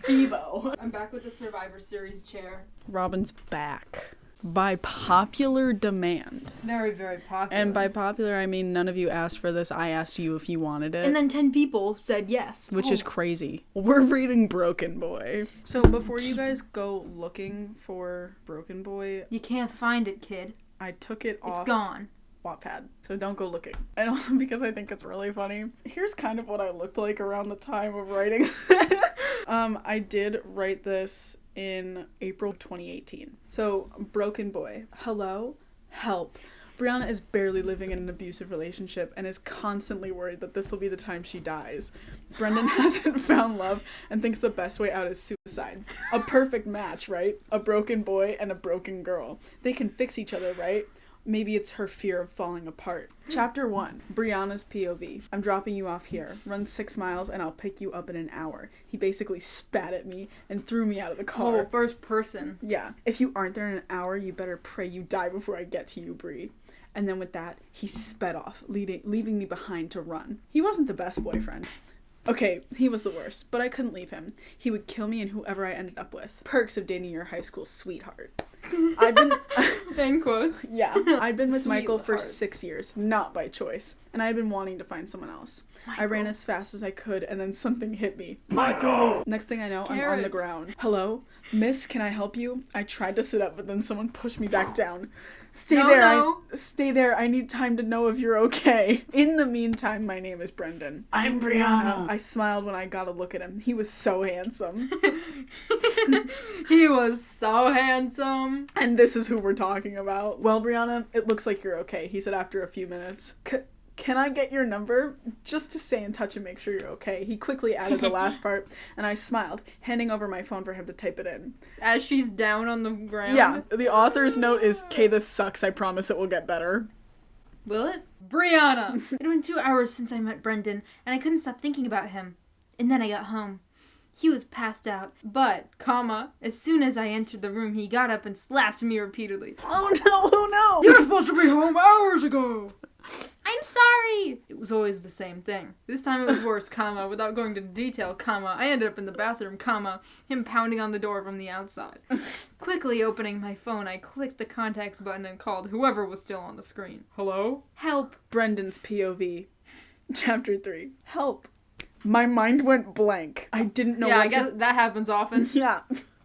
Bebo. I'm back with the Survivor Series chair. Robin's back. By popular demand. Very, very popular. And by popular, I mean none of you asked for this. I asked you if you wanted it. And then 10 people said yes. Which is crazy. We're reading Broken Boy. So before you guys go looking for Broken Boy... You can't find it, kid. I took it off... It's gone. Wattpad. So don't go looking. And also because I think it's really funny. Here's kind of what I looked like around the time of writing this. I did write this in April of 2018. So, Broken Boy. Hello? Help. Brianna is barely living in an abusive relationship and is constantly worried that this will be the time she dies. Brendon hasn't found love and thinks the best way out is suicide. A perfect match, right? A broken boy and a broken girl. They can fix each other, right? Maybe it's her fear of falling apart. Chapter 1. Brianna's POV. I'm dropping you off here. Run 6 miles and I'll pick you up in an hour. He basically spat at me and threw me out of the car. Oh, first person. Yeah. If you aren't there in an hour, you better pray you die before I get to you, Bri. And then with that, he sped off, leaving me behind to run. He wasn't the best boyfriend. Okay, he was the worst, but I couldn't leave him. He would kill me and whoever I ended up with. Perks of dating your high school sweetheart. I've been... In quotes. Yeah. I'd been with Michael for 6 years, not by choice, and I had been wanting to find someone else. Michael. I ran as fast as I could, and then something hit me. Michael! Next thing I know, I'm on the ground. Hello? Miss, can I help you? I tried to sit up, but then someone pushed me back down. Stay there. I need time to know if you're okay. In the meantime, my name is Brendon. I'm Brianna. I smiled when I got a look at him. He was so handsome. He was so handsome. And this is who we're talking about. Well, Brianna, it looks like you're okay, he said after a few minutes. Can I get your number? Just to stay in touch and make sure you're okay. He quickly added the last part, and I smiled, handing over my phone for him to type it in. As she's down on the ground? Yeah, the author's note is, "Kay, this sucks. I promise it will get better." Will it? Brianna! It had been 2 hours since I met Brendon, and I couldn't stop thinking about him. And then I got home. He was passed out, but, as soon as I entered the room, he got up and slapped me repeatedly. Oh no, oh no! You're supposed to be home hours ago! I'm sorry! It was always the same thing. This time it was worse, without going to detail, I ended up in the bathroom, him pounding on the door from the outside. Quickly opening my phone, I clicked the contacts button and called whoever was still on the screen. Hello? Help! Brendon's POV. Chapter 3. Help. My mind went blank. I didn't know I guess that happens often. Yeah.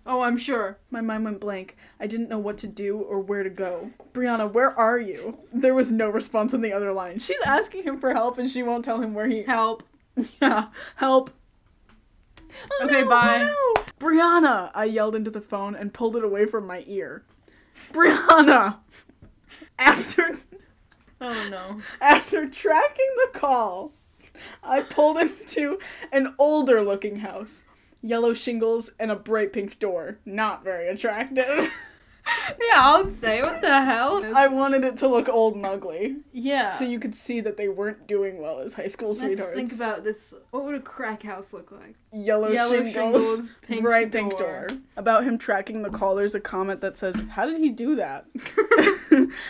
Oh, I'm sure. My mind went blank. I didn't know what to do or where to go. Brianna, where are you? There was no response on the other line. She's asking him for help and she won't tell him where he... Help. Yeah, help. Oh, okay, no, bye. Oh, no. Brianna! I yelled into the phone and pulled it away from my ear. Brianna! Oh no. After tracking the call, I pulled into an older looking house. Yellow shingles and a bright pink door. Not very attractive. Yeah, I'll say, what the hell? I wanted it to look old and ugly. Yeah. So you could see that they weren't doing well as high school sweethearts. Let's think about this. What would a crack house look like? Yellow shingles bright pink door. About him tracking the call, there's a comment that says, "How did he do that?"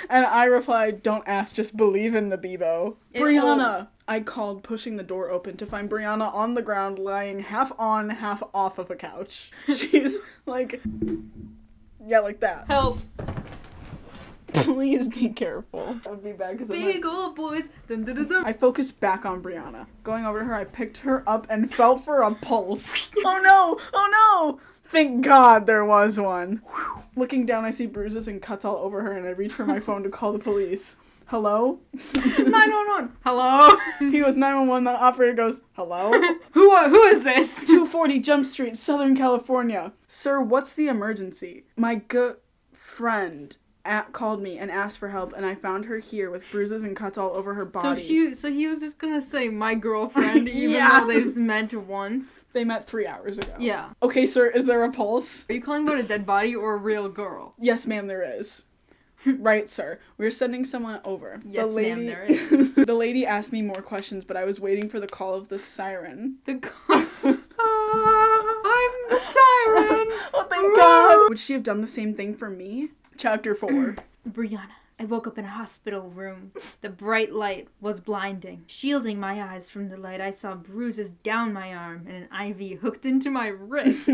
And I replied, "Don't ask, just believe in the Bebo." Brianna! I called, pushing the door open to find Brianna on the ground, lying half on, half off of a couch. She's like... Yeah, like that. Help. Please be careful. That would be bad because big old boys. Dun, dun, dun, dun. I focused back on Brianna. Going over to her, I picked her up and felt for a pulse. Oh no! Oh no! Thank God there was one. Looking down, I see bruises and cuts all over her, and I reach for my phone to call the police. Hello? 911. Hello? He goes 911. The operator goes, hello? Who is this? 240 Jump Street, Southern California. Sir, what's the emergency? My good friend called me and asked for help, and I found her here with bruises and cuts all over her body. So he was just gonna say my girlfriend, even though they've met once. They met 3 hours ago. Yeah. Okay, sir, is there a pulse? Are you calling about a dead body or a real girl? Yes, ma'am, there is. Right, sir. We're sending someone over. Yes, ma'am, there is. The lady asked me more questions, but I was waiting for the call of the siren. I'm the siren! Oh, thank God! Would she have done the same thing for me? Chapter 4. Brianna, I woke up in a hospital room. The bright light was blinding. Shielding my eyes from the light, I saw bruises down my arm and an IV hooked into my wrist.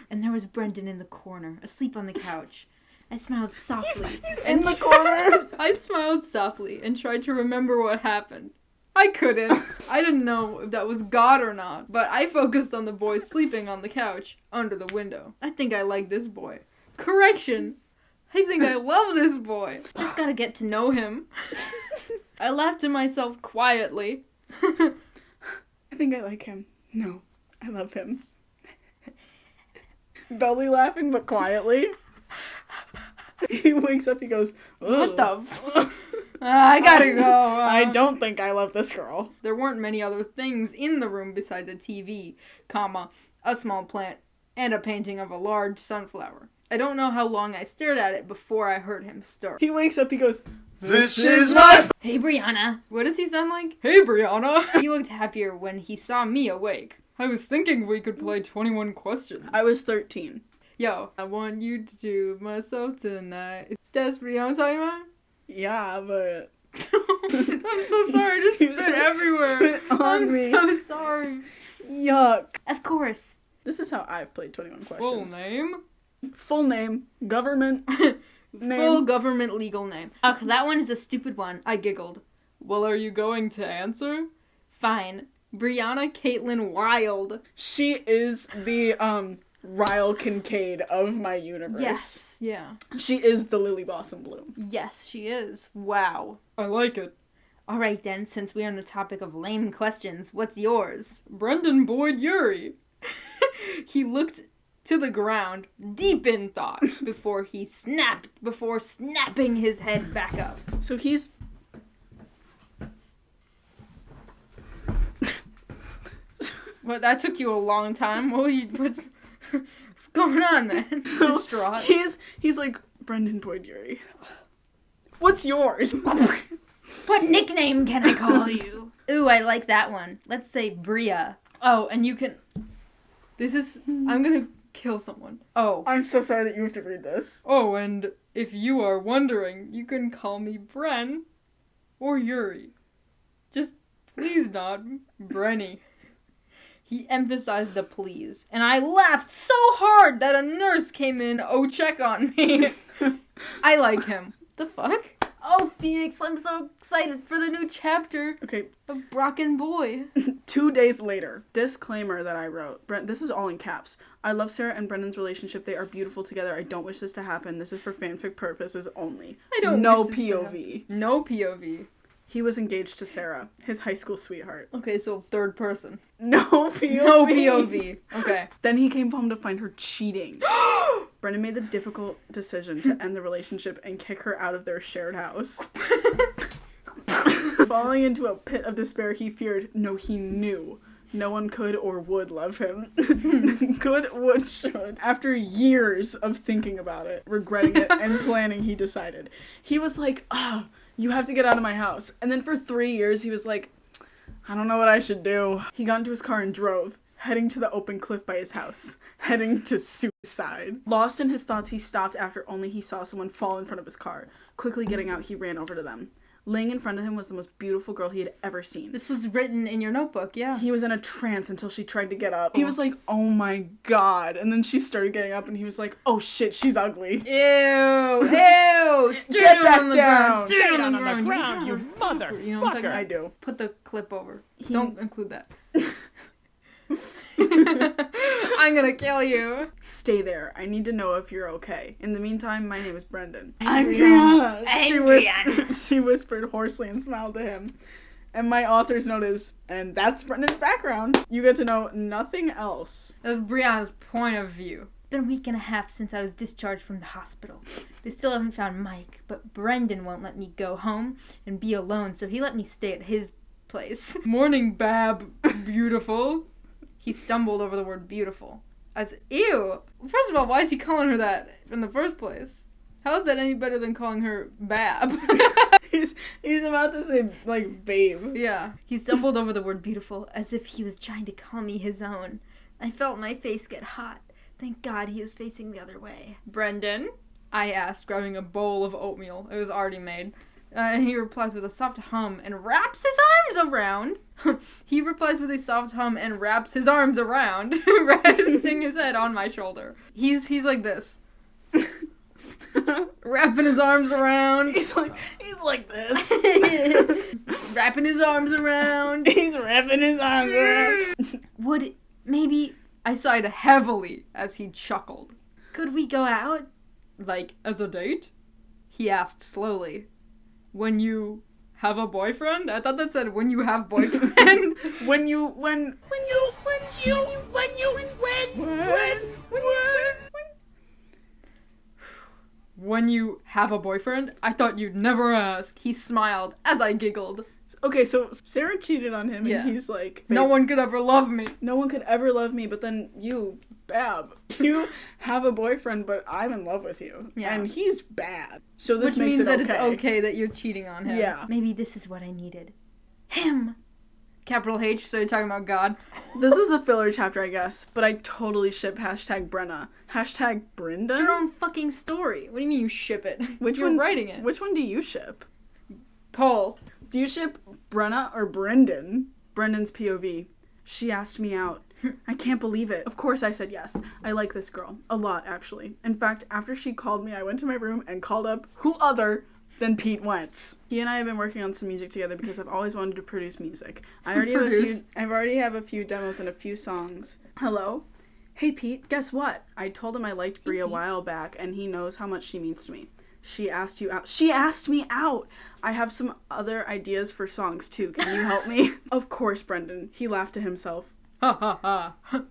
And there was Brendon in the corner, asleep on the couch. I smiled softly. He's in the corner. I smiled softly and tried to remember what happened. I couldn't. I didn't know if that was God or not, but I focused on the boy sleeping on the couch under the window. I think I like this boy. Correction. I think I love this boy. Just gotta get to know him. I laughed to myself quietly. I think I like him. No, I love him. Belly laughing, but quietly. He wakes up, he goes, what the f- I gotta go. I don't think I love this girl. There weren't many other things in the room besides a TV, comma, a small plant, and a painting of a large sunflower. I don't know how long I stared at it before I heard him stir. He wakes up, he goes, This is my... Hey, Brianna. What does he sound like? Hey, Brianna. He looked happier when he saw me awake. I was thinking we could play 21 questions. I was 13. Yo, I want you to do myself tonight. That's Brianna I'm talking about? Yeah, but... I'm so sorry. I just spit everywhere. Spit on me. I'm so sorry. Yuck. Of course. This is how I've played 21 Full questions. name? Full name. Government. Name. Full government legal name. Oh, that one is a stupid one. I giggled. Well, are you going to answer? Fine. Brianna Caitlin Wild. She is the, Ryle Kincaid of my universe. Yes. Yeah. She is the Lily Blossom Bloom. Yes, she is. Wow. I like it. Alright then, since we're on the topic of lame questions, what's yours? Brendon Boyd Urie. He looked to the ground, deep in thought, before snapping his head back up. So he's... What, that took you a long time? What's going on, man? Distraught. He's like, Brendon Boyd Urie. What's yours? What nickname can I call you? Ooh, I like that one. Let's say Bria. Oh, and you can... I'm gonna kill someone. Oh. I'm so sorry that you have to read this. Oh, and if you are wondering, you can call me Bren or Yuri. Just please not Brenny. He emphasized the please, and I laughed so hard that a nurse came in check on me. I like him. The fuck? Oh, Phoenix, I'm so excited for the new chapter. Okay. Of Brock and Boy. 2 days later, disclaimer that I wrote. This is all in caps. I love Sarah and Brendan's relationship. They are beautiful together. I don't wish this to happen. This is for fanfic purposes only. I don't No wish this to POV. No POV. He was engaged to Sarah, his high school sweetheart. Okay, so third person. No POV. No POV. Okay. Then he came home to find her cheating. Brendan made the difficult decision to end the relationship and kick her out of their shared house. Falling into a pit of despair, he knew no one could or would love him. Could, would, should. After years of thinking about it, regretting it, and planning, he decided. He was like, you have to get out of my house. And then for 3 years, he was like, I don't know what I should do. He got into his car and drove, heading to the open cliff by his house, heading to suicide. Lost in his thoughts, he stopped after only he saw someone fall in front of his car. Quickly getting out, he ran over to them. Laying in front of him was the most beautiful girl he had ever seen. This was written in your notebook, yeah. He was in a trance until she tried to get up. He was like, oh my god. And then she started getting up and he was like, oh shit, she's ugly. Ew! Ew! Get back down! Stay on the ground, you mother! You know what I'm talking about? I do. Put the clip over. Don't include that. I'm gonna kill you. Stay there. I need to know if you're okay. In the meantime, my name is Brendon. I'm Brianna. She whispered hoarsely and smiled to him. And my author's note is, and that's Brendon's background. You get to know nothing else. That was Brianna's point of view. It's been a week and a half since I was discharged from the hospital. They still haven't found Mike, but Brendon won't let me go home and be alone, so he let me stay at his place. Morning, Bab. Beautiful. He stumbled over the word beautiful. As, ew! First of all, why is he calling her that in the first place? How is that any better than calling her Bab? He's about to say, like, babe. Yeah. He stumbled over the word beautiful as if he was trying to call me his own. I felt my face get hot. Thank God he was facing the other way. Brendon? I asked, grabbing a bowl of oatmeal. It was already made. And he replies with a soft hum and wraps his arms around. He replies with a soft hum and wraps his arms around, resting his head on my shoulder. He's like this. Wrapping his arms around. He's like this. Wrapping his arms around. He's wrapping his arms around. Maybe I sighed heavily as he chuckled. Could we go out? Like, as a date? He asked slowly. When you have a boyfriend? I thought that said when you have boyfriend. When you have a boyfriend? I thought you'd never ask. He smiled as I giggled. Okay, so Sarah cheated on him, and he's like... No one could ever love me. No one could ever love me, but then you, Bab, you have a boyfriend, but I'm in love with you. Yeah. And he's bad. So this makes it okay. Which means that it's okay that you're cheating on him. Yeah. Maybe this is what I needed. Him! Capital H, so you're talking about God. This was a filler chapter, I guess, but I totally ship #Brenna. #Brendon? It's your own fucking story. What do you mean you ship it? You're writing it. Which one do you ship? Poll. Do you ship Brenna or Brendon? Brendan's POV. She asked me out. I can't believe it. Of course I said yes. I like this girl. A lot, actually. In fact, after she called me, I went to my room and called up who other than Pete Wentz. He and I have been working on some music together because I've always wanted to produce music. I already have a few demos and a few songs. Hello? Hey Pete, guess what? I told him I liked Brie a while back and he knows how much she means to me. She asked you out. She asked me out! I have some other ideas for songs too. Can you help me? Of course, Brendan. He laughed to himself. Ha ha ha.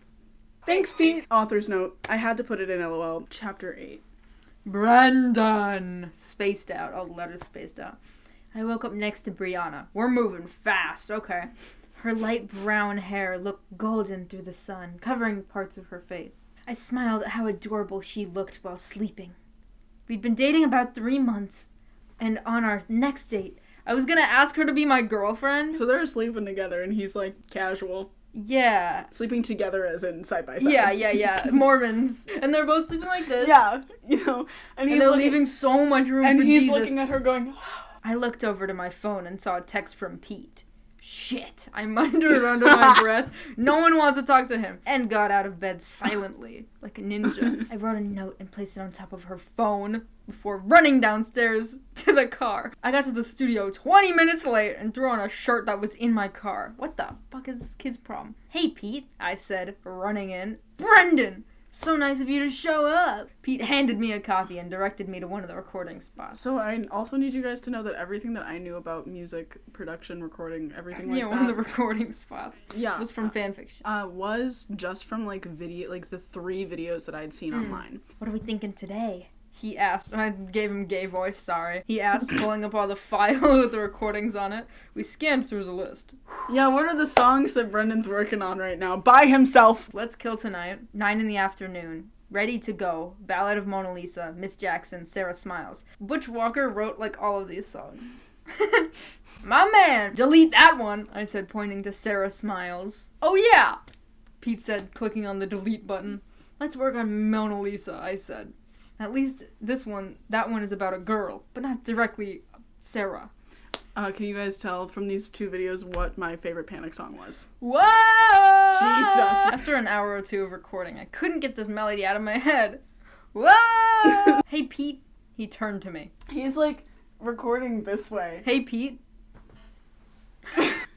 Thanks, Pete. Author's note. I had to put it in LOL. Chapter 8. Brendon. Spaced out. All the letters spaced out. I woke up next to Brianna. We're moving fast. Okay. Her light brown hair looked golden through the sun, covering parts of her face. I smiled at how adorable she looked while sleeping. We'd been dating about 3 months, and on our next date, I was gonna ask her to be my girlfriend. So they're sleeping together, and he's like casual. Yeah. Sleeping together as in side by side. Yeah. Mormons. And they're both sleeping like this. Yeah, and they're leaving so much room for Jesus. And he's looking at her going... I looked over to my phone and saw a text from Pete. Shit, I muttered under my breath. No one wants to talk to him. And got out of bed silently, like a ninja. I wrote a note and placed it on top of her phone before running downstairs to the car. I got to the studio 20 minutes late and threw on a shirt that was in my car. What the fuck is this kid's problem? Hey, Pete, I said, running in. Brendon! So nice of you to show up. Pete handed me a copy and directed me to one of the recording spots. So I also need you guys to know that everything that I knew about music, production, recording, everything like that. Yeah, one of the recording spots. Yeah. Was from fanfiction. Was just from like the 3 videos that I'd seen online. What are we thinking today? He asked. I gave him gay voice, sorry. He asked, pulling up all the file with the recordings on it. We scanned through the list. Yeah, what are the songs that Brendan's working on right now? By himself! Let's Kill Tonight, 9 in the Afternoon, Ready to Go, Ballad of Mona Lisa, Miss Jackson, Sarah Smiles. Butch Walker wrote like all of these songs. My man! Delete that one, I said, pointing to Sarah Smiles. Oh yeah! Pete said, clicking on the delete button. Let's work on Mona Lisa, I said. At least that one is about a girl, but not directly Sarah. Can you guys tell from these 2 videos what my favorite Panic song was? Whoa! Jesus. After an hour or 2 of recording, I couldn't get this melody out of my head. Whoa! Hey, Pete. He turned to me. He's like recording this way. Hey, Pete.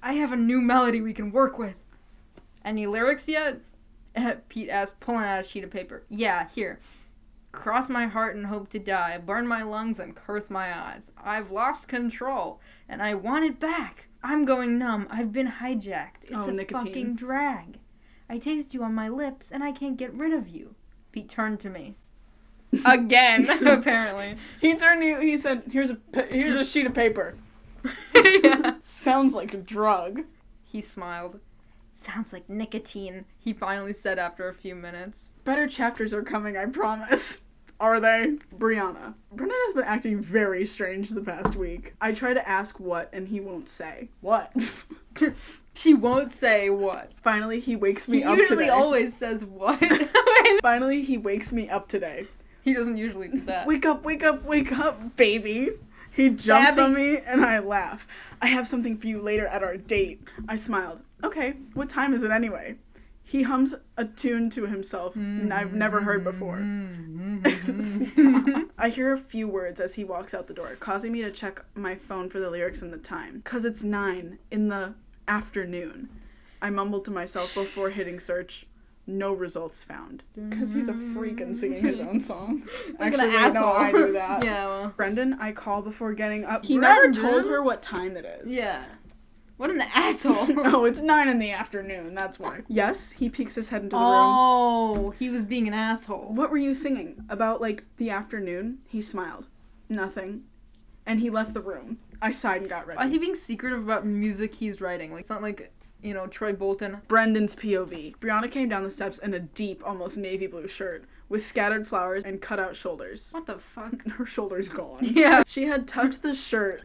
I have a new melody we can work with. Any lyrics yet? Pete asked, pulling out a sheet of paper. Yeah, here. Cross my heart and hope to die, burn my lungs and curse my eyes. I've lost control, and I want it back. I'm going numb. I've been hijacked. It's nicotine. Fucking drag. I taste you on my lips, and I can't get rid of you. Pete turned to me. Again, apparently. He turned to you, he said, here's a sheet of paper. Yeah. Sounds like a drug. He smiled. Sounds like nicotine, he finally said after a few minutes. Better chapters are coming, I promise. Are they? Brianna. Brendan has been acting very strange the past week. I try to ask what, and he won't say. What? She won't say what. Finally, he wakes me up today. He usually always says what. Finally, he wakes me up today. He doesn't usually do that. Wake up, baby. He jumps on me and I laugh. I have something for you later at our date. I smiled. Okay, what time is it anyway? He hums a tune to himself I've never heard before. Stop. I hear a few words as he walks out the door, causing me to check my phone for the lyrics and the time. 'Cause it's 9 in the afternoon. I mumbled to myself before hitting search. No results found. Because he's a freak and singing his own song. Actually, no, I do that. Yeah, well. Brendon, I call before getting up. He never told her what time it is. Yeah. What an asshole. Oh, it's 9 in the afternoon, that's why. Yes, he peeks his head into the room. Oh, he was being an asshole. What were you singing? About, like, the afternoon? He smiled. Nothing. And he left the room. I sighed and got ready. Why is he being secretive about music he's writing? Like, it's not like, you know, Troy Bolton. Brendon's POV. Brianna came down the steps in a deep, almost navy blue shirt, with scattered flowers and cut-out shoulders. What the fuck? Her shoulder's gone. Yeah. She had tucked the shirt.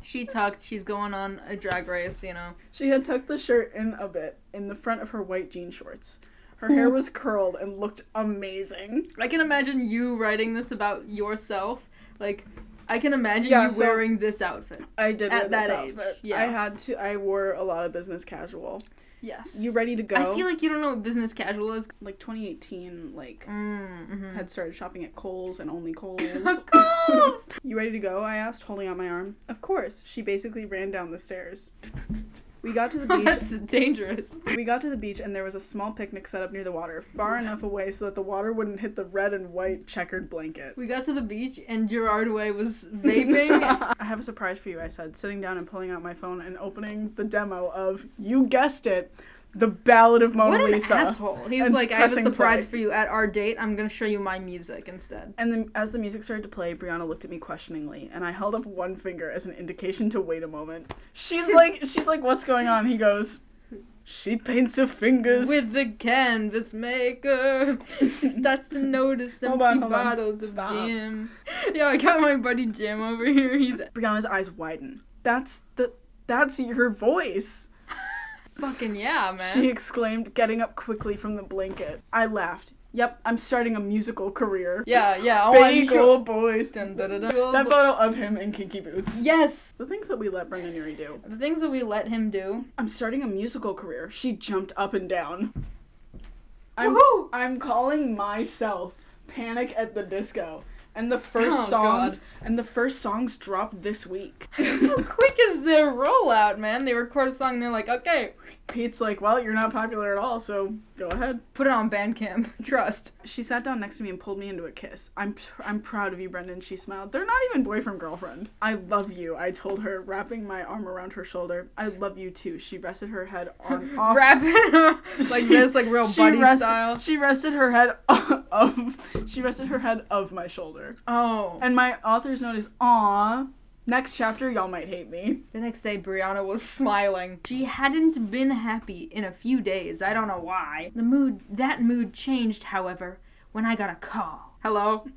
She tucked. She's going on a drag race, you know. She had tucked the shirt in a bit, in the front of her white jean shorts. Her hair was curled and looked amazing. I can imagine you writing this about yourself. Like, I can imagine you wearing this outfit. I did wear this outfit. Age. Yeah. I wore a lot of business casual. Yes. You ready to go? I feel like you don't know what business casual is. Like 2018, had started shopping at Kohl's and only Kohl's. Kohl's! You ready to go? I asked, holding out my arm. Of course. She basically ran down the stairs. We got to the beach. That's dangerous. We got to the beach and there was a small picnic set up near the water, far enough away so that the water wouldn't hit the red and white checkered blanket. We got to the beach and Gerard Way was vaping. I have a surprise for you, I said, sitting down and pulling out my phone and opening the demo of, you guessed it, The Ballad of Mona Lisa. What an asshole. He's like, I have a surprise for you at our date. I'm going to show you my music instead. And then as the music started to play, Brianna looked at me questioningly, and I held up one finger as an indication to wait a moment. She's like, what's going on? He goes, she paints her fingers with the canvas maker. She starts to notice empty bottles of Jim. Yeah, I got my buddy Jim over here. Brianna's eyes widen. That's your voice. Fucking yeah, man. She exclaimed, getting up quickly from the blanket. I laughed. Yep, I'm starting a musical career. Yeah. Oh, big old boys. Dun, dun, dun, dun. That photo of him in kinky boots. Yes. The things that we let Brendon Urie do. The things that we let him do. I'm starting a musical career. She jumped up and down. I'm calling myself Panic at the Disco. And the first songs dropped this week. How quick is their rollout, man? They record a song and they're like, okay. Pete's like, well, you're not popular at all, so go ahead. Put it on Bandcamp. Trust. She sat down next to me and pulled me into a kiss. I'm proud of you, Brendon, she smiled. They're not even boyfriend-girlfriend. I love you, I told her, wrapping my arm around her shoulder. I love you too. She rested her head off. Wrapping like this, like real buddy style. She rested her head of my shoulder. Oh. And my author's note is, aw. Next chapter, y'all might hate me. The next day, Brianna was smiling. She hadn't been happy in a few days. I don't know why. That mood changed, however, when I got a call. Hello?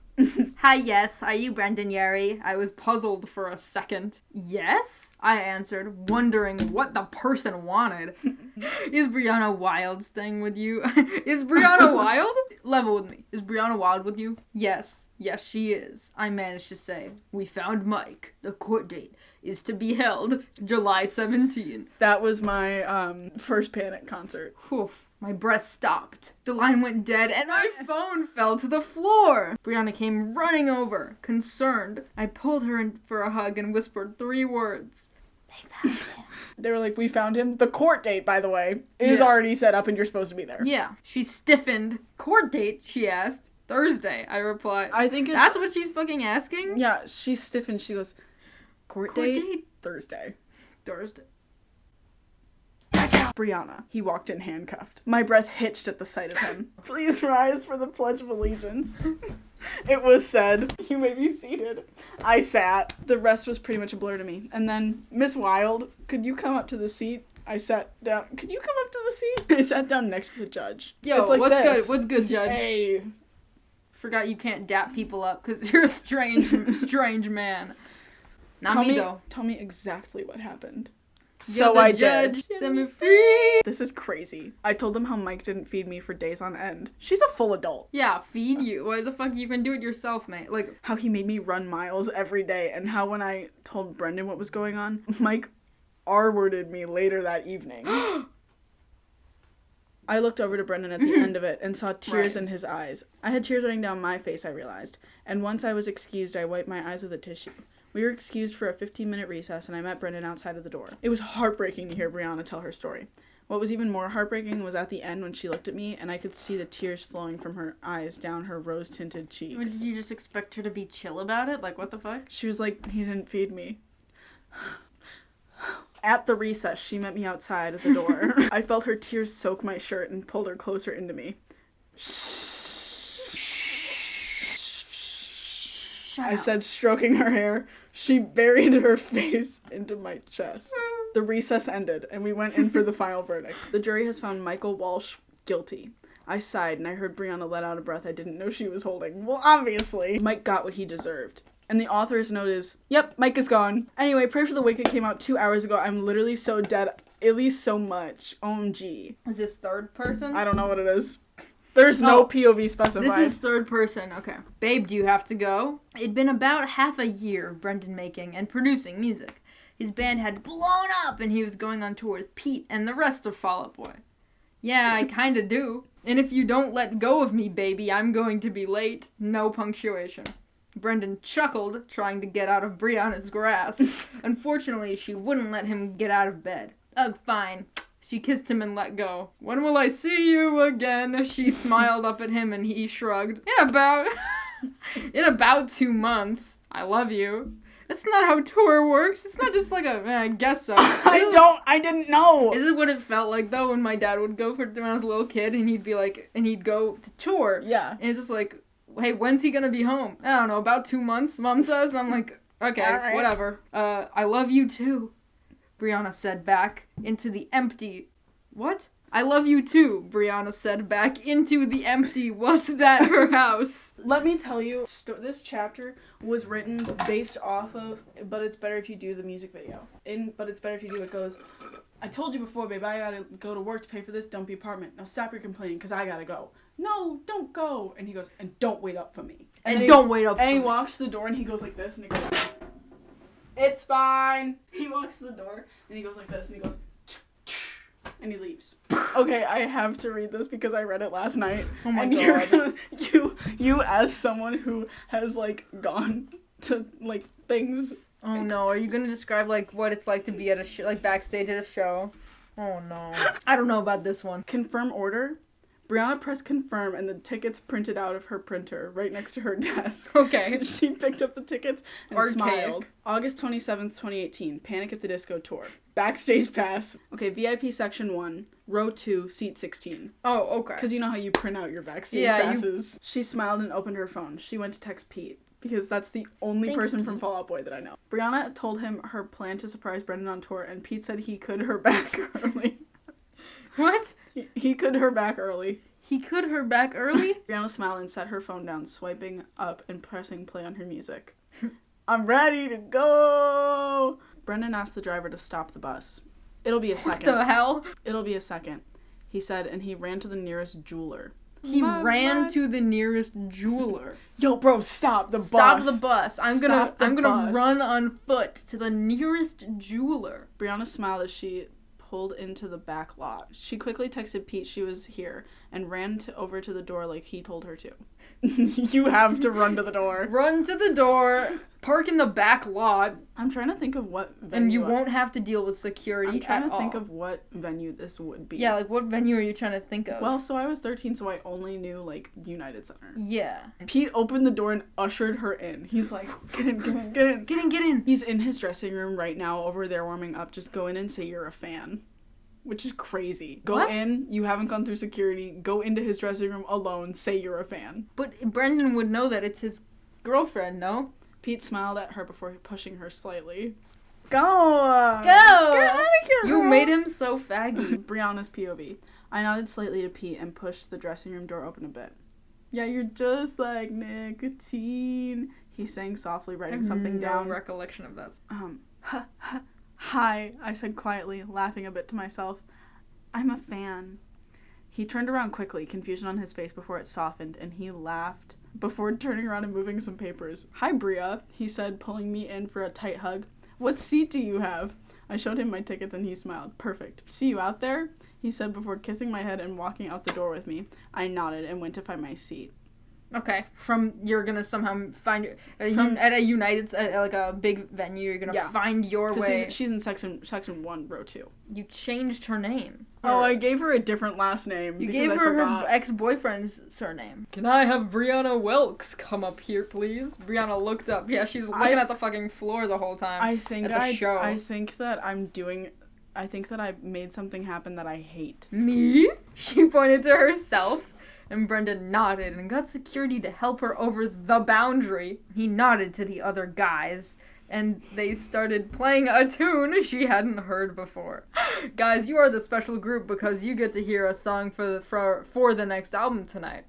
Hi, yes. Are you Brendon Urie? I was puzzled for a second. Yes? I answered, wondering what the person wanted. Is Brianna Wild staying with you? Is Brianna Wild? Level with me. Is Brianna Wild with you? Yes. Yes, she is. I managed to say, we found Mike. The court date is to be held July 17. That was my first Panic concert. Oof. My breath stopped. The line went dead and my phone fell to the floor. Brianna came running over, concerned. I pulled her in for a hug and whispered 3 words. They found him. They were like, we found him. The court date, by the way, is already set up and you're supposed to be there. Yeah. She stiffened. Court date, she asked. Thursday, I replied. I think that's what she's fucking asking? Yeah, she's stiffened. She goes, court date? Thursday. Brianna. He walked in handcuffed. My breath hitched at the sight of him. Please rise for the Pledge of Allegiance. It was said. You may be seated. I sat. The rest was pretty much a blur to me. And then, Miss Wilde, could you come up to the seat? I sat down. Could you come up to the seat? I sat down next to the judge. Yo, it's like what's this. good? What's good, Judge? Hey. Forgot you can't dap people up because you're a strange man. Not me, though. Tell me exactly what happened. So I did. Set me free. This is crazy. I told them how Mike didn't feed me for days on end. She's a full adult. Yeah, feed you. Why the fuck you can do it yourself, mate? Like, how he made me run miles every day, and how when I told Brendan what was going on, Mike R-worded me later that evening. I looked over to Brendan at the end of it and saw tears in his eyes. I had tears running down my face, I realized. And once I was excused, I wiped my eyes with a tissue. We were excused for a 15-minute recess, and I met Brendan outside of the door. It was heartbreaking to hear Brianna tell her story. What was even more heartbreaking was at the end when she looked at me, and I could see the tears flowing from her eyes down her rose-tinted cheeks. did you just expect her to be chill about it? Like, what the fuck? She was like, he didn't feed me. At the recess, she met me outside of the door. I felt her tears soak my shirt and pulled her closer into me. I said, stroking her hair. She buried her face into my chest. The recess ended, and we went in for the final verdict. The jury has found Michael Walsh guilty. I sighed, and I heard Brianna let out a breath I didn't know she was holding. Well, obviously. Mike got what he deserved. And the author's note is, yep, Mike is gone. Anyway, Pray for the Wicked came out 2 hours ago. I'm literally so dead. At least so much. OMG. Is this third person? I don't know what it is. There's no POV specified. This is third person. Okay. Babe, do you have to go? It'd been about half a year of Brendan making and producing music. His band had blown up and he was going on tour with Pete and the rest of Fall Out Boy. Yeah, I kinda do. And if you don't let go of me, baby, I'm going to be late. No punctuation. Brendan chuckled, trying to get out of Brianna's grasp. Unfortunately, she wouldn't let him get out of bed. Ugh, fine. She kissed him and let go. When will I see you again? She smiled up at him and he shrugged. In about 2 months. I love you. That's not how tour works. It's not just like I guess so. I didn't know. Is it what it felt like though when my dad would go when I was a little kid and he'd be like, and he'd go to tour. Yeah. And it's just like, hey, when's he gonna be home? I don't know, about 2 months, Mom says. And I'm like, okay, right. whatever. I love you too, Brianna said back into the empty. What? I love you too, Brianna said back into the empty. Was that her house? Let me tell you, this chapter was written based off of But It's Better If You Do the music video. In But It's Better If You Do, it goes, I told you before, babe, I gotta go to work to pay for this dumpy apartment. Now stop your complaining, because I gotta go. No, don't go. And he goes, and don't wait up for me. And don't wait up for me. And he walks to the door and he goes like this, and he goes, it's fine. He walks to the door and he goes like this, and he goes, and he leaves. Okay, I have to read this because I read it last night. Oh my and God. You as someone who has like gone to like things. Oh no, are you gonna describe like what it's like to be at a show, like backstage at a show? Oh no. I don't know about this one. Confirm order. Brianna pressed confirm and the tickets printed out of her printer right next to her desk. Okay. She picked up the tickets and Archaic. smiled. August 27th, 2018. Panic at the Disco tour. Backstage pass. Okay, VIP section 1, row 2, seat 16. Oh, okay. Because you know how you print out your backstage passes. She smiled and opened her phone. She went to text Pete. Because that's the only person from Fall Out Boy that I know. Brianna told him her plan to surprise Brendan on tour, and Pete said he could her back early. What? He could her back early. He could her back early? Brianna smiled and set her phone down, swiping up and pressing play on her music. I'm ready to go! Brendan asked the driver to stop the bus. It'll be a second. What the hell? It'll be a second, he said, and he ran to the nearest jeweler. He ran to the nearest jeweler. Yo, bro, stop the bus. Stop the bus. I'm gonna bus. run on foot to the nearest jeweler. Brianna smiled as she pulled into the back lot. She quickly texted Pete she was here and ran over to the door like he told her to. You have to run to the door. Run to the door. Park in the back lot. I'm trying to think of what venue. And you won't have to deal with security at all. I'm trying to think of what venue this would be. Yeah, like what venue are you trying to think of? Well, so I was 13, so I only knew like United Center. Yeah. Pete opened the door and ushered her in. He's like, get in, get in, get in. Get in, get in. He's in his dressing room right now over there warming up. Just go in and say you're a fan. Which is crazy. Go in, you haven't gone through security, go into his dressing room alone, say you're a fan. But Brendan would know that it's his girlfriend, no? Pete smiled at her before pushing her slightly. Go! Go! Get out of here! You made him so faggy. Brianna's POV. I nodded slightly to Pete and pushed the dressing room door open a bit. Yeah, you're just like nicotine. He sang softly, writing something down. No recollection of that. "Hi," I said quietly, laughing a bit to myself. "I'm a fan." He turned around quickly, confusion on his face before it softened, and he laughed before turning around and moving some papers. "Hi, Bria," he said, pulling me in for a tight hug. "What seat do you have?" I showed him my tickets and he smiled. "Perfect. See you out there?" he said before kissing my head and walking out the door with me. I nodded and went to find my seat. Okay, you're gonna somehow find at a United, like a big venue, you're gonna find your way. She's in section 1, row 2. You changed her name. Oh, I gave her a different last name. You gave her ex-boyfriend's surname. Can I have Brianna Welks come up here, please? Brianna looked up. Yeah, she's looking at the fucking floor the whole time. I think that I made something happen that I hate. Me? She pointed to herself. And Brendon nodded and got security to help her over the boundary. He nodded to the other guys, and they started playing a tune she hadn't heard before. Guys, you are the special group because you get to hear a song for the next album tonight.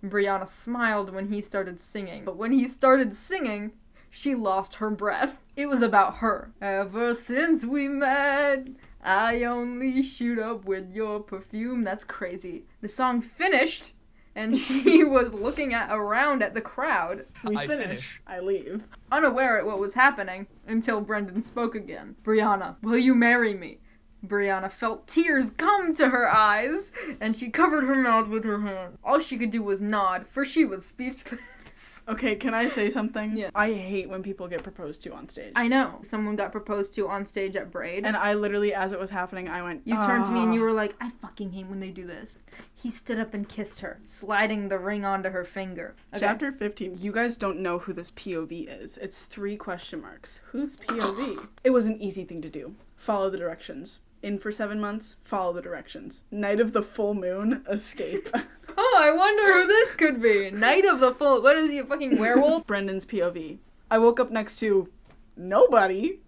Brianna smiled when he started singing, but when he started singing, she lost her breath. It was about her. Ever since we met, I only shoot up with your perfume. That's crazy. The song finished, and she was looking around at the crowd. We finish. I leave. Unaware at what was happening, until Brendon spoke again. "Brianna, will you marry me?" Brianna felt tears come to her eyes, and she covered her mouth with her hand. All she could do was nod, for she was speechless. Okay, can I say something? Yeah. I hate when people get proposed to on stage. I know. Someone got proposed to on stage at Braid. And I literally, as it was happening, I went, You turned to me and you were like, I fucking hate when they do this. He stood up and kissed her, sliding the ring onto her finger. Okay. Chapter 15. You guys don't know who this POV is. It's 3 question marks. Who's POV? It was an easy thing to do. Follow the directions. In for 7 months, follow the directions. Night of the full moon, escape. Oh, I wonder who this could be. Night of the full... What is he, a fucking werewolf? Brendon's POV. I woke up next to nobody.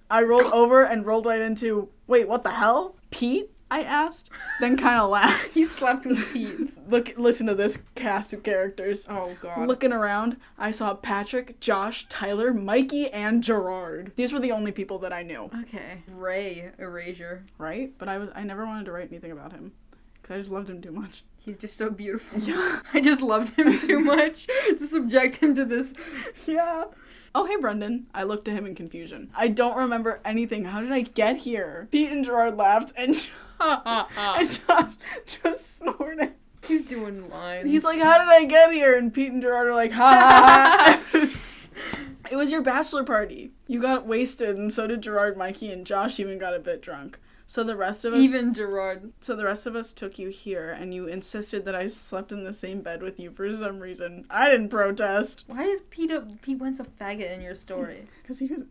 I rolled over and rolled right into, wait, what the hell? Pete? I asked. Then kind of laughed. He slept with Pete. Listen to this cast of characters. Oh, God. Looking around, I saw Patrick, Josh, Tyler, Mikey, and Gerard. These were the only people that I knew. Okay. Ray Erasure. Right? But I never wanted to write anything about him. Because I just loved him too much. He's just so beautiful. Yeah. I just loved him too much to subject him to this. Yeah. Oh, hey, Brendon. I looked at him in confusion. I don't remember anything. How did I get here? Pete and Gerard laughed, and Josh just snorted. He's doing lines. He's like, how did I get here? And Pete and Gerard are like, ha ha ha. It was your bachelor party. You got wasted, and so did Gerard, Mikey, and Josh even got a bit drunk. So the rest of us... Even Gerard. So the rest of us took you here, and you insisted that I slept in the same bed with you for some reason. I didn't protest. Why is Pete Wentz a faggot in your story? Because he's...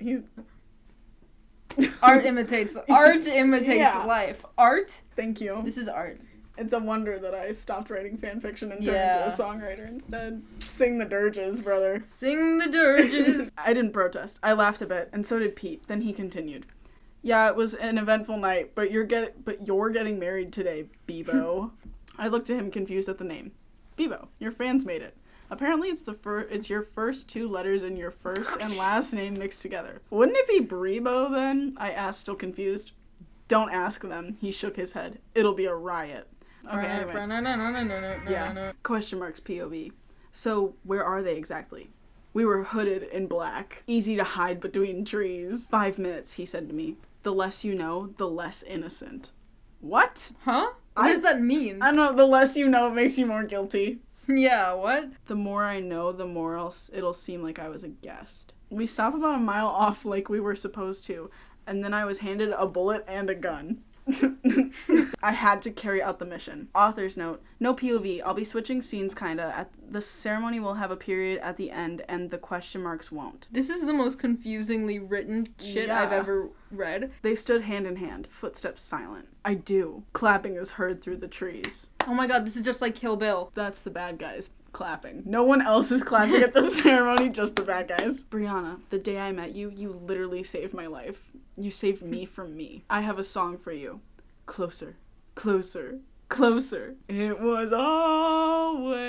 Art imitates life. Art? Thank you. This is art. It's a wonder that I stopped writing fanfiction and turned into a songwriter instead. Sing the dirges, brother. Sing the dirges. I didn't protest. I laughed a bit, and so did Pete. Then he continued. Yeah, it was an eventful night, but you're getting married today, Bebo. I looked at him confused at the name. Bebo, your fans made it. Apparently it's your first 2 letters in your first and last name mixed together. Wouldn't it be Brebo then? I asked, still confused. Don't ask them. He shook his head. It'll be a riot. Okay, anyway. Yeah. Question marks POV. So, where are they exactly? We were hooded in black. Easy to hide between trees. 5 minutes, he said to me. The less you know, the less innocent. What? Huh? What does that mean? I don't know. The less you know makes you more guilty. Yeah, what? The more I know, the more it'll seem like I was a guest. We stopped about a mile off like we were supposed to, and then I was handed a bullet and a gun. I had to carry out the mission. Author's note. No POV. I'll be switching scenes kinda. The ceremony will have a period at the end and the question marks won't. This is the most confusingly written shit I've ever read. They stood hand in hand, footsteps silent. I do. Clapping is heard through the trees. Oh my god, this is just like Kill Bill. That's the bad guys clapping. No one else is clapping at the ceremony, just the bad guys. Brianna, the day I met you, you literally saved my life. You saved me from me. I have a song for you. Closer, closer, closer. It was always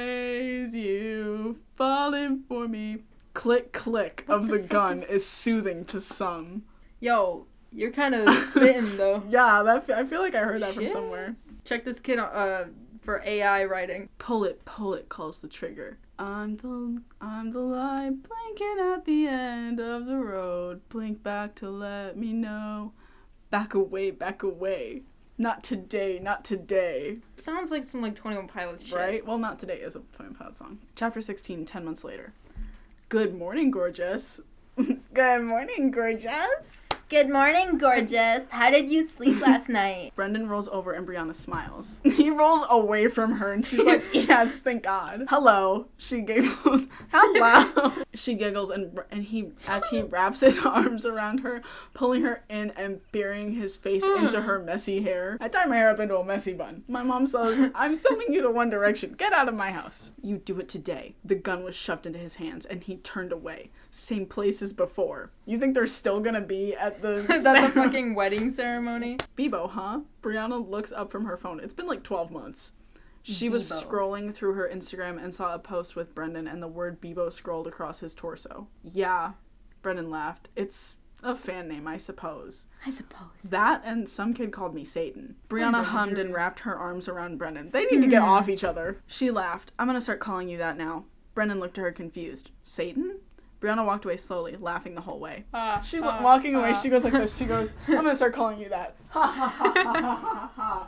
you falling for me. Click, click of the gun is soothing to some. Yo, You're kind of spitting, though. Yeah, I feel like I heard that from Shit. somewhere. Check this kid for AI writing. Pull it, calls the trigger. I'm the light blinking at the end of the road. Blink back to let me know. Back away, back away. Not today, not today. Sounds like some, 21 Pilots shit. Right? Well, Not Today is a 21 Pilots song. Chapter 16, 10 months later. Good morning, gorgeous. Good morning, gorgeous. Good morning, gorgeous. How did you sleep last night? Brendon rolls over and Brianna smiles. He rolls away from her and she's like, yes, thank God. Hello. She giggles. Hello. She giggles and as he wraps his arms around her, pulling her in and burying his face into her messy hair. I tie my hair up into a messy bun. My mom says, I'm sending you to One Direction. Get out of my house. You do it today. The gun was shoved into his hands and he turned away. Same place as before. You think they're still gonna be at the Is that the fucking wedding ceremony? Bebo, huh? Brianna looks up from her phone. It's been 12 months. She was scrolling through her Instagram and saw a post with Brendon and the word Bebo scrolled across his torso. Yeah, Brendon laughed. It's a fan name, I suppose. That and some kid called me Satan. Brianna hummed and wrapped her arms around Brendon. They need to get off each other. She laughed. I'm gonna start calling you that now. Brendon looked at her confused. Satan? Brianna walked away slowly, laughing the whole way. She's walking away. She goes like this. She goes, I'm gonna start calling you that. Ha ha ha ha ha ha ha.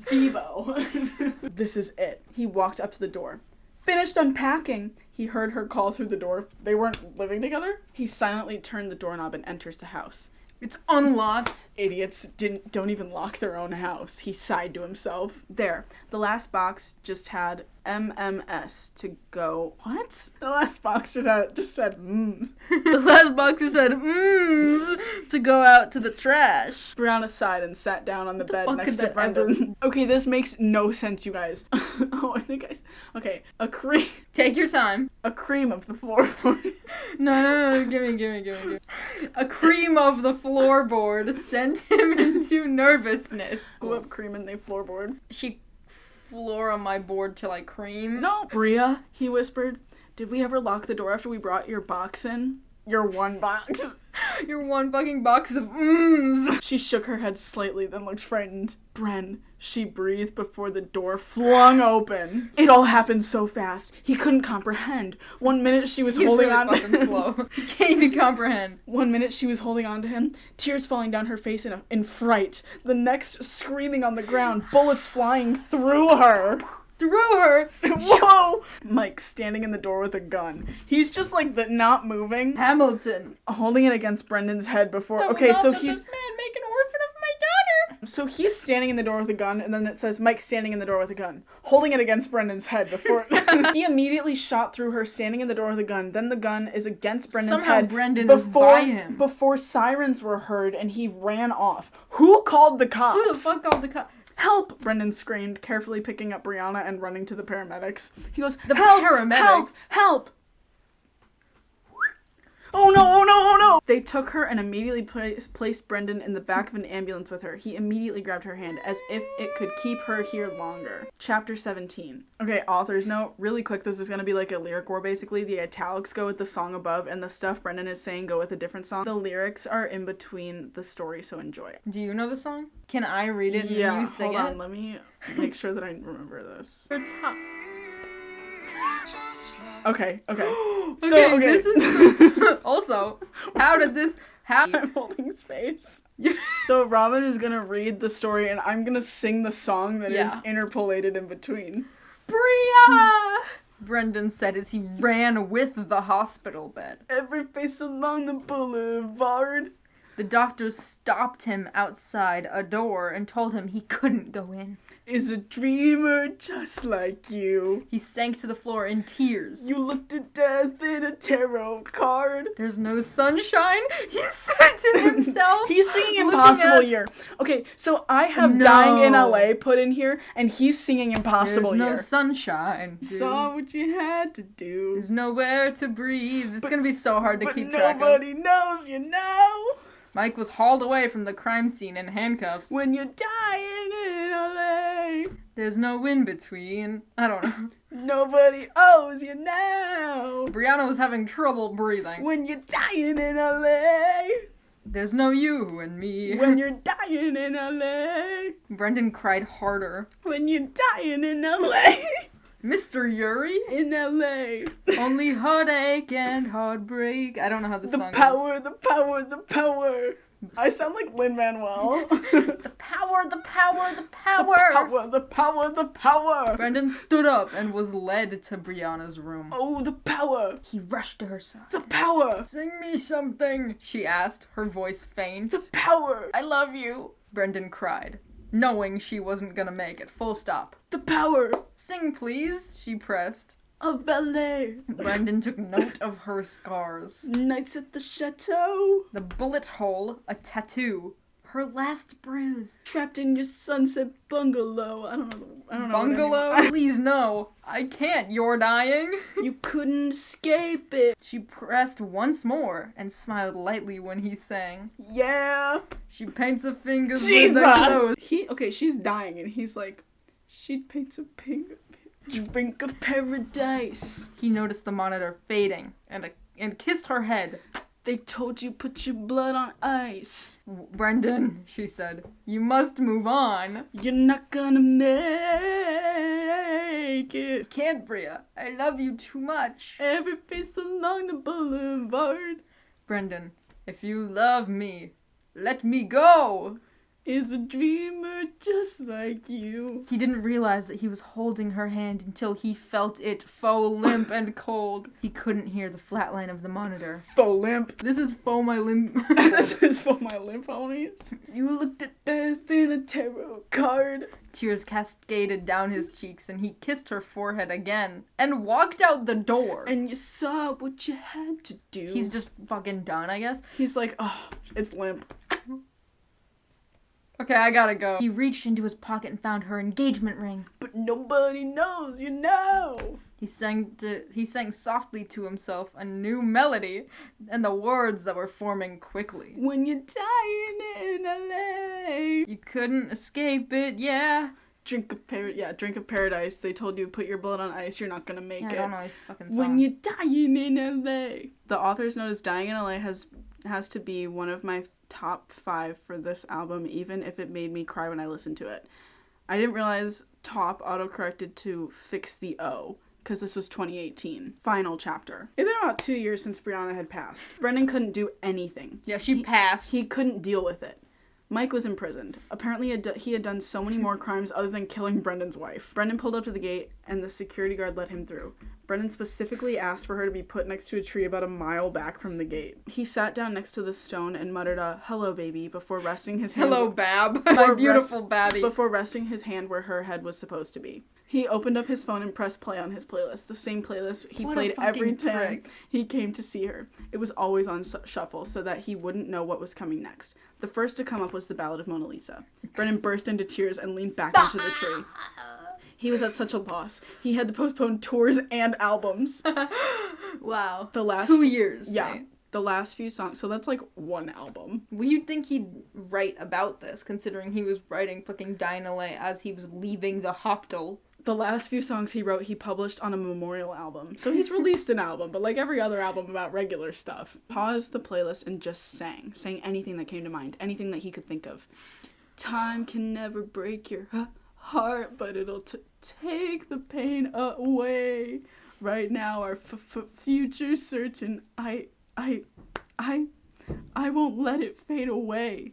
Bebo. This is it. He walked up to the door. Finished unpacking. He heard her call through the door. They weren't living together. He silently turned the doorknob and enters the house. It's unlocked. Idiots don't even lock their own house. He sighed to himself. There. The last box just had MMS to go. What? The last box just had The last box just had to go out to the trash. Brianna sighed and sat down on the bed next to could that Brendon. Okay, this makes no sense, you guys. Okay, a cream. Take your time. A cream of the floorboard. No, give me. A cream of the floorboard sent him into nervousness. Whipped cream in the floorboard. She floor on my board till I cream. No, Bria, he whispered. Did we ever lock the door after we brought your box in? Your one box. Your one fucking box of mms. She shook her head slightly, then looked frightened. Bren, she breathed before the door flung open. It all happened so fast. He couldn't comprehend. 1 minute she was holding on to him. Slow. He can't even comprehend. 1 minute she was holding on to him, tears falling down her face in fright. The next screaming on the ground, bullets flying through her. Whoa! Mike standing in the door with a gun. He's just not moving. Hamilton. Holding it against Brendan's head before. This man make an orphan of my daughter. So he's standing in the door with a gun, and then it says Mike standing in the door with a gun, holding it against Brendan's head before. He immediately shot through her standing in the door with a gun. Then the gun is against Brendan's head. Brendan is by him. Before sirens were heard, and he ran off. Who called the cops? Who the fuck called the cops? Help! Brendan screamed, carefully picking up Brianna and running to the paramedics. He goes, paramedics? Help! Oh no! They took her and immediately placed Brendan in the back of an ambulance with her. He immediately grabbed her hand as if it could keep her here longer. Chapter 17. Okay, author's note. Really quick, this is going to be like a lyric war basically. The italics go with the song above and the stuff Brendan is saying go with a different song. The lyrics are in between the story, so enjoy it. Do you know the song? Can I read it and you sing hold on. Let me make sure that I remember this. Okay. This is also, I'm holding space. So Robin is gonna read the story and I'm gonna sing the song that is interpolated in between. Bria! Brendan said as he ran with the hospital bed. Every face along the boulevard. The doctors stopped him outside a door and told him he couldn't go in. Is a dreamer just like you. He sank to the floor in tears. You looked at death in a tarot card. There's no sunshine, he said to himself. He's singing Impossible Year. Okay, so I have Dying in LA put in here, and he's singing Impossible Year. There's no sunshine. Dude. Saw what you had to do. There's nowhere to breathe. It's gonna be so hard to keep track of. But nobody knows, you know. Mike was hauled away from the crime scene in handcuffs. When you're dying in LA. There's no in-between. I don't know. Nobody owes you now. Brianna was having trouble breathing. When you're dying in LA. There's no you and me. When you're dying in LA. Brendon cried harder. When you're dying in LA. Mr. Urie? In LA. Only heartache and heartbreak. I don't know how this song The power, the power, the power. I sound like Lin-Manuel. The power, the power, the power. The power, the power, the power. Brendon stood up and was led to Brianna's room. Oh, the power. He rushed to her side. The power. Sing me something, she asked, her voice faint. The power. I love you, Brendon cried, knowing she wasn't gonna make it. Full stop. The power. Sing, please, she pressed. Of LA. Brendon took note of her scars. Nights at the chateau. The bullet hole, a tattoo. Her last bruise. Trapped in your sunset bungalow. I don't know. Bungalow? What Please no. I can't. You're dying. you couldn't escape it. She pressed once more and smiled lightly when he sang. Yeah. She paints her fingers Jesus. with her clothes. Okay, she's dying, and he's like, she paints a drink of paradise. He noticed the monitor fading and kissed her head. They told you put your blood on ice. Brendon, she said, you must move on. You're not gonna make it. Can't, Bria. I love you too much. Every face along the boulevard Brendon, if you love me, let me go. is a dreamer just like you. He didn't realize that he was holding her hand until he felt it faux limp and cold. He couldn't hear the flat line of the monitor. Faux limp. This is faux my limp. This is for my limp homies. You looked at death in a tarot card. Tears cascaded down his cheeks and he kissed her forehead again and walked out the door. And you saw what you had to do. He's just fucking done, I guess. He's like, oh, it's limp. Okay, I gotta go. He reached into his pocket and found her engagement ring. But nobody knows, you know. He sang softly to himself a new melody and the words that were forming quickly. When you're dying in LA. You couldn't escape it, yeah. Drink of paradise. They told you put your blood on ice, you're not gonna make Yeah, it. I don't know his fucking song. When you're dying in LA. The author's note is dying in LA has to be one of my top 5 for this album, even if it made me cry when I listened to it. I didn't realize top autocorrected to fix the O, because this was 2018. Final chapter. It had been about 2 years since Brianna had passed. Brendon couldn't do anything. Yeah, she passed. He couldn't deal with it. Mike was imprisoned. Apparently he had done so many more crimes other than killing Brendon's wife. Brendon pulled up to the gate and the security guard let him through. Brendon specifically asked for her to be put next to a tree about a mile back from the gate. He sat down next to the stone and muttered a "hello baby" before resting his hand Hello, Bab. My beautiful Babby. before resting his hand where her head was supposed to be. He opened up his phone and pressed play on his playlist, the same playlist he What a played every fucking time prick. he came to see her. It was always on shuffle so that he wouldn't know what was coming next. The first to come up was the Ballad of Mona Lisa. Brennan burst into tears and leaned back into the tree. He was at such a loss. He had to postpone tours and albums. Wow. The last 2 years. Yeah. Right? The last few songs. So that's like one album. Well, you'd think he'd write about this, considering he was writing fucking Dynalay as he was leaving the hospital. The last few songs he wrote, he published on a memorial album. So he's released an album, but like every other album about regular stuff. Paused the playlist and just sang. Sang anything that came to mind. Anything that he could think of. Time can never break your heart, but it'll take the pain away. Right now, our future's certain. I won't let it fade away.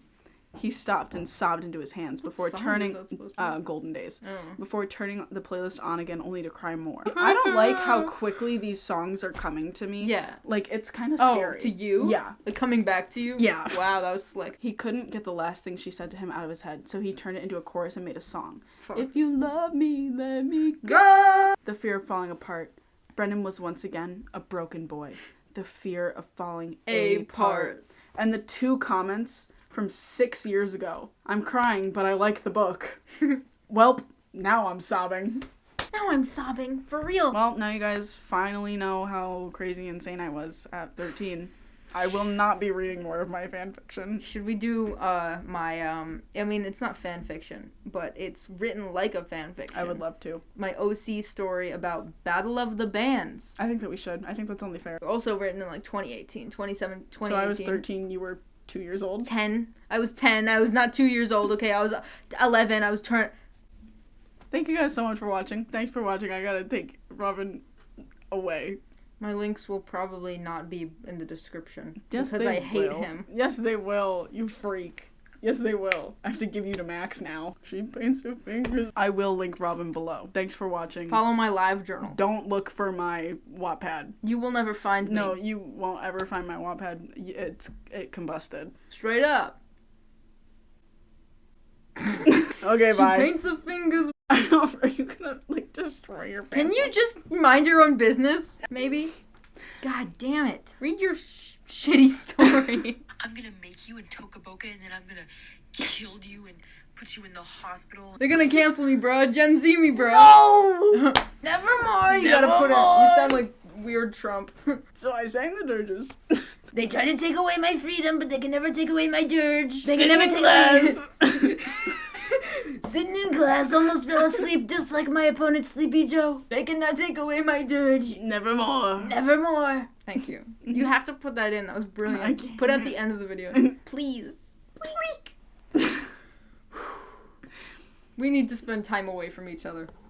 He stopped and sobbed into his hands before turning Golden Days. Oh. Before turning the playlist on again, only to cry more. I don't like how quickly these songs are coming to me. Yeah. Like, it's kind of scary. Oh, to you? Yeah. Like coming back to you? Yeah. Wow, that was slick. He couldn't get the last thing she said to him out of his head, so he turned it into a chorus and made a song. Fuck. If you love me, let me go. The fear of falling apart. Brendan was once again a broken boy. The fear of falling apart. And the 2 comments from 6 years ago. I'm crying, but I like the book. Welp, now I'm sobbing. Now I'm sobbing. For real. Well, now you guys finally know how crazy insane I was at 13. I will not be reading more of my fanfiction. Should we do I mean, it's not fanfiction, but it's written like a fanfiction. I would love to. My OC story about Battle of the Bands. I think that we should. I think that's only fair. Also written in like 2018. So I was 13, you were 2 years old? 10. I was 10. I was not 2 years old, okay? I was 11. I was Thank you guys so much for watching. Thanks for watching. I gotta take Robin away. My links will probably not be in the description. Yes, because they I hate will. him. Yes, they will. You freak. Yes, they will. I have to give you to Max now. She paints her fingers. I will link Robin below. Thanks for watching. Follow my live journal. Don't look for my Wattpad. You will never find me. No, you won't ever find my Wattpad. It combusted. Straight up. Okay, bye. She paints her fingers. I know, are you gonna, like, destroy your family? Can you just mind your own business? Maybe? God damn it. Read your shitty story. I'm gonna make you in Tokaboka and then I'm gonna kill you and put you in the hospital. They're gonna cancel me, bro. Gen Z me, bro. No! Nevermore. You gotta put it. You sound like weird Trump. So I sang the dirges. They try to take away my freedom, but they can never take away my dirge. They Sing can never in take class. away. Sitting in class, almost fell asleep, just like my opponent, Sleepy Joe. They cannot take away my dirge. Nevermore. Nevermore. Thank you. You have to put that in. That was I brilliant. can't. Put it at the end of the video. Please. We need to spend time away from each other.